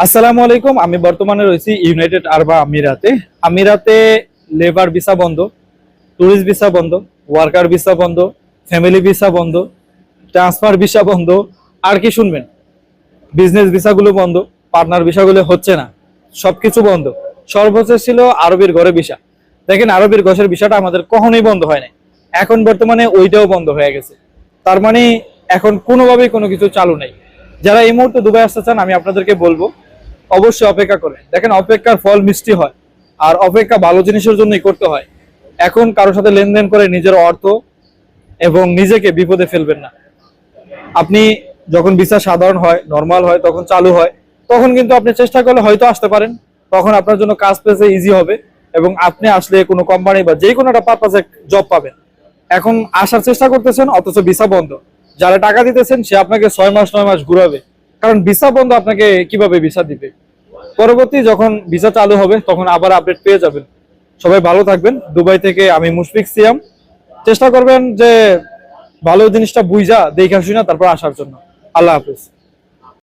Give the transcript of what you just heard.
আসসালামু আলাইকুম। আমি বর্তমানে রয়েছি ইউনাইটেড আরব আমিরাতে। আমিরাতে লেবার ভিসা বন্ধ, ট্যুরিস্ট ভিসা বন্ধ, ওয়ার্কার ভিসা বন্ধ, ফ্যামিলি ভিসা বন্ধ, ট্রান্সফার ভিসা বন্ধ। আর কি শুনবেন? বিজনেস ভিসাগুলো বন্ধ, পার্টনার ভিসাগুলো হচ্ছে না, সবকিছু বন্ধ। সর্বশেষ ছিল আরবের ঘরে ভিসা। দেখেন, আরবের ঘরের ভিসাটা আমাদের কখনোই বন্ধ হয় নাই, এখন বর্তমানে ওইটাও বন্ধ হয়ে গেছে। তার মানে এখন কোনোভাবেই কোনো কিছু চালু নেই। যারা এই মুহূর্তে দুবাই আসতে চান, আমি আপনাদেরকে বলবো অবশ্যই অপেক্ষা করেন। দেখেন, অপেক্ষার ফল মিষ্টি হয়, আর অপেক্ষা ভালো জিনিসের জন্যই করতে হয়। এখন কারোর সাথে লেনদেন করে নিজের অর্থ এবং নিজেকে বিপদে ফেলবেন না। আপনি যখন ভিসা সাধারণ হয়, নর্মাল হয়, তখন চালু হয়, তখন কিন্তু আপনি চেষ্টা করলে হয়তো আসতে পারেন। তখন আপনার জন্য কাজ পেতে ইজি হবে এবং আপনি আসলে কোনো কোম্পানি বা যে কোনো একটা পারপাসে জব পাবেন। এখন আসার চেষ্টা করতেছেন অথচ ভিসা বন্ধ। যারা টাকা দিতেছেন সে আপনাকে 6 মাস 9 মাস ঘুরাবে, কারণ ভিসা বন্ধ। আপনাকে কিভাবে ভিসা দিবে? পরবর্তী যখন ভিসা চালু হবে তখন আবার আপডেট পেয়ে যাবেন। সবাই ভালো থাকবেন। দুবাই থেকে আমি মুশফিক সিয়াম। চেষ্টা করবেন যে ভালো জিনিসটা বুঝা দেখা শুনা তারপর আসার জন্য। আল্লাহ হাফেজ।